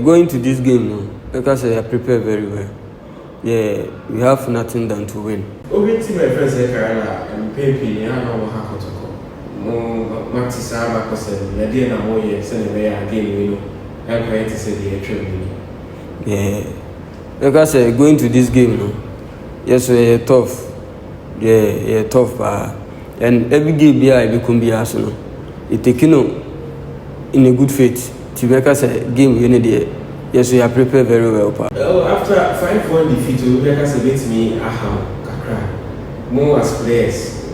Going to this game now, because I prepare very well. Yeah, we have nothing than to win. Over to my friends like Karela and Pepe, I know how to talk. Maxi Saba, because the idea now is sending me again, you know. I'm going to say the actual meaning. Yeah, because going to this game now, yes, we're tough. Yeah, tough, and every game here I become be Arsenal. It taking in a good faith. To make us a game we need. Yes, we are prepared very well. After 5-1 defeat, we make us a bit me kakra. More as players.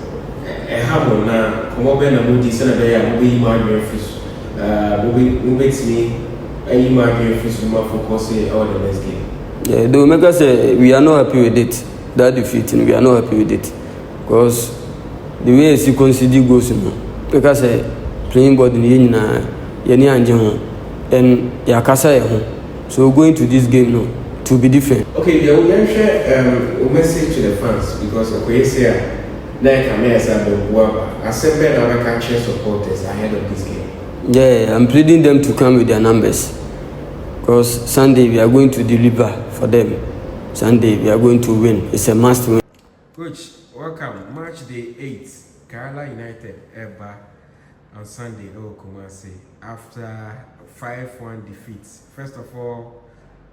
A hammer now. Come over and move this and a be my reference. Move me a my reference. We must focus on the next game. Yeah, they will make us we are not happy with it. That defeat, we are not happy with it because the way you consider goes, because playing body in and Yakasa. So going to this game now to be different. Okay, yeah, we share a message to the fans because we say like I assemble our country supporters ahead of this game. Yeah, I'm pleading them to come with their numbers because Sunday we are going to deliver for them. Sunday we are going to win. It's a must win. Coach, welcome. March the 8th, Karela United ever on Sunday, Kumasi, after 5-1 defeats. First of all,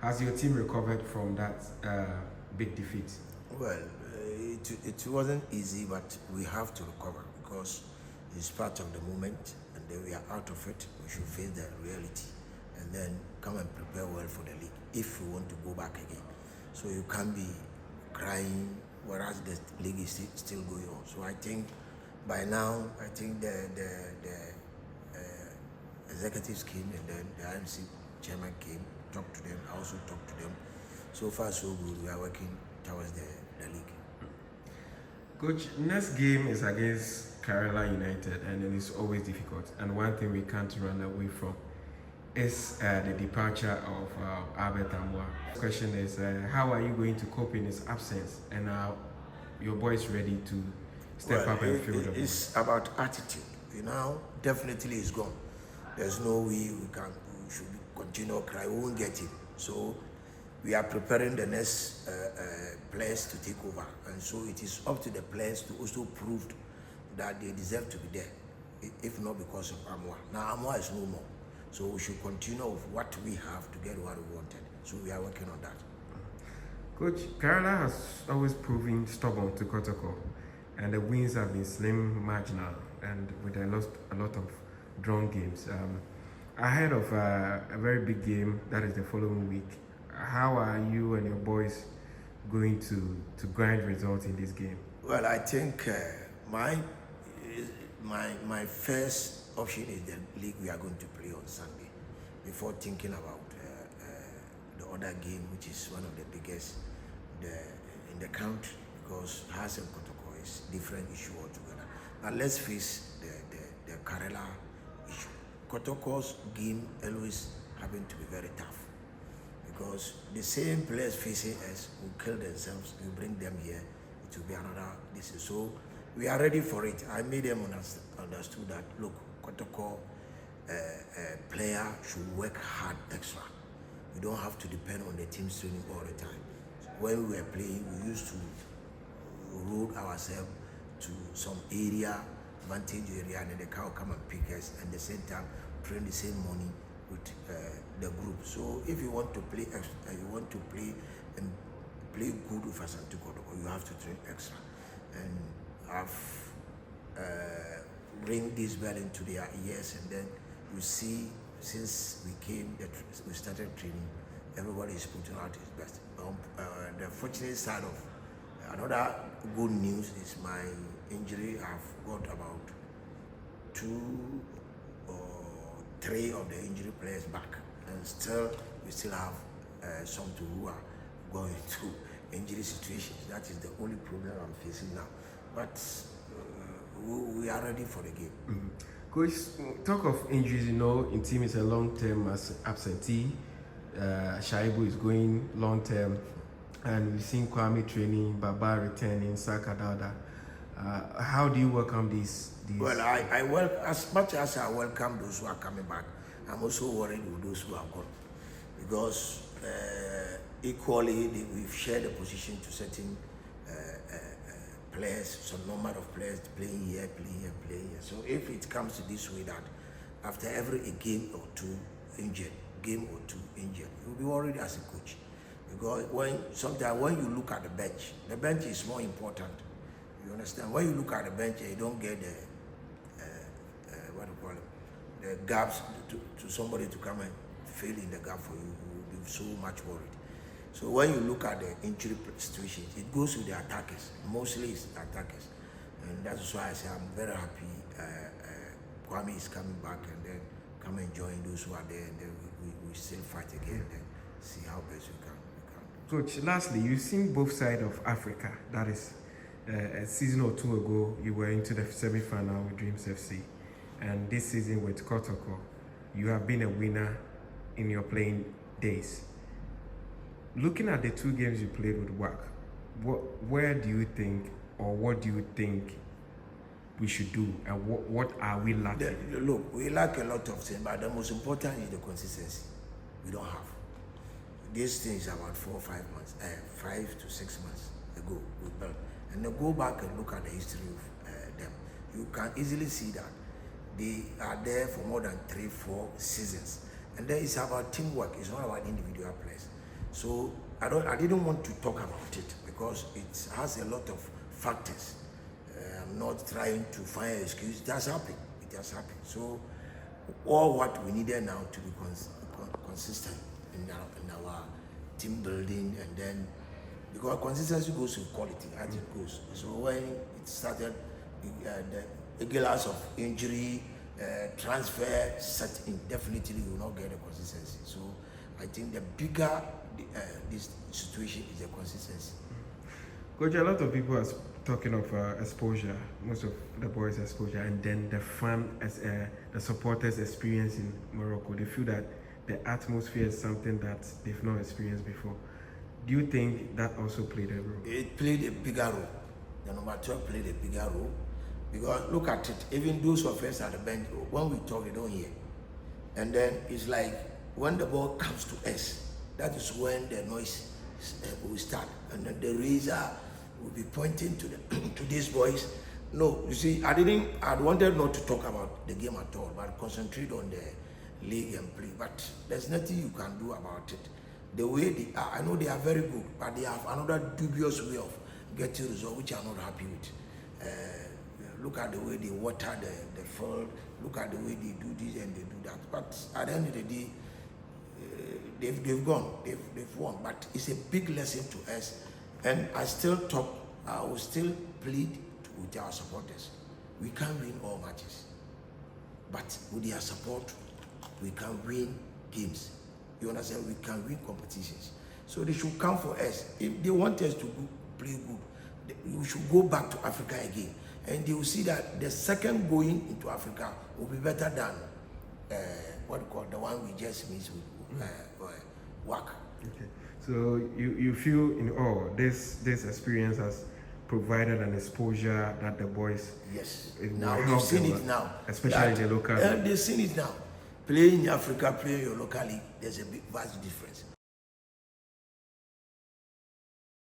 has your team recovered from that big defeat? Well, it wasn't easy, but we have to recover because it's part of the moment, and then we are out of it. We should face the reality and then come and prepare well for the league if we want to go back again. So you can't be crying whereas the league is still going on. So I think by now, I think the executives came and then the IMC chairman came, talked to them, I also talked to them. So far, so good. We are working towards the league. Coach, next game is against Karela United, and it is always difficult. And one thing we can't run away from is the departure of Albert Amwa. The question is, how are you going to cope in his absence? And your boys ready to step up and fill the ball? It's about attitude. You know, definitely it's gone. There's no way we should continue crying. We won't get it. So we are preparing the next players to take over, and so it is up to the players to also prove that they deserve to be there, if not because of Amwa. Now Amwa is no more, so we should continue with what we have to get what we wanted. So we are working on that. Coach, Karela has always proven stubborn to Kotoko, and the wins have been slim, marginal, and with a lot of drawn games. Ahead of a very big game that is the following week, how are you and your boys going to grind results in this game? Well, I think my first option is the league we are going to play on Sunday, before thinking about the other game, which is one of the biggest in the country, because Has and Kotoko is different issue altogether. Now let's face the Karela issue. Kotoko's game always happen to be very tough, because the same players facing us will kill themselves. We bring them here, it will be another. So we are ready for it. I made them understood that look, Kotoko player should work hard extra. You don't have to depend on the team's training all the time. When we were playing, we used to road ourselves to some area, vantage area, and then the cow come and pick us, and the same time train the same morning with the group. So if you want to play extra, you want to play and play good with us, you have to train extra. And I've ring this bell into their ears, and then you see, since we started training, everybody is putting out his best. The fortunate side of another good news is my injury. I've got about 2 or 3 of the injury players back, and we still have some who are going through injury situations. That is the only problem I'm facing now. But we are ready for the game. Mm-hmm. Coach, talk of injuries, in team is a long-term absentee. Shaibu is going long-term, and we've seen Kwame training, Baba returning, Saka Dada. How do you welcome these? Well, I as much as I welcome those who are coming back, I'm also worried with those who are gone. because equally we've shared the position to certain players, some number of players playing here, playing here, playing here. So if it comes to this way that after every game or two injured, you'll be worried as a coach. Because sometimes when you look at the bench is more important. You understand? When you look at the bench, you don't get the what do you call it, the gaps to somebody to come and fill in the gap for you. You will be so much worried. So when you look at the injury situations, it goes with the attackers. Mostly it's the attackers, and that's why I say I'm very happy. Kwame is coming back, and then come and join those who are there, and then we still fight again. Then see how best we can. Coach, lastly, you've seen both sides of Africa. That is, a season or two ago, you were into the semi-final with Dreams FC. And this season with Kotoko, you have been a winner in your playing days. Looking at the two games you played with WAC, where do you think, or what do you think we should do, and what are we lacking? Look, we lack a lot of things, but the most important is the consistency. We don't have. This thing is about 4 or 5 months, 5 to 6 months ago we built. And then go back and look at the history of them. You can easily see that they are there for more than 3-4 seasons. And then it's about teamwork. It's not about individual players. So I didn't want to talk about it because it has a lot of factors. I'm not trying to find an excuse. It has happened. It has happened. So all what we needed now to be consistent in our team building, and then because consistency goes with quality as it goes. So when it started, the regardless of injury, transfer set in, definitely you will not get the consistency. So I think the bigger this situation is the consistency. Coach, a lot of people are talking of exposure, most of the boys' exposure, and then the fan, the supporters' experience in Morocco. They feel that the atmosphere is something that they've not experienced before. Do you think that also played a role? It played a bigger role. The number 12 played a bigger role. Because look at it, even those of us at the bench, when we talk, they don't hear. And then it's like when the ball comes to us, that is when the noise will start. And then the razor will be pointing to to these boys. No, you see, I wanted not to talk about the game at all, but concentrate on the league and play. But there's nothing you can do about it. The way they are, I know they are very good, but they have another dubious way of getting results, which I'm not happy with. Look at the way they water the field. Look at the way they do this and they do that. But at the end of the day, they've gone. They've won. But it's a big lesson to us. And I will still plead with our supporters. We can't win all matches, but with their support, we can win games. You understand? We can win competitions. So they should come for us. If they want us to play good, we should go back to Africa again. And they will see that the second going into Africa will be better than the one we just missed with WAC. Okay. So you feel in all this experience has provided an exposure that the boys, yes, now you've seen it now, especially in the local league. They've seen it now. Playing in Africa, playing your local league, there's a big vast difference.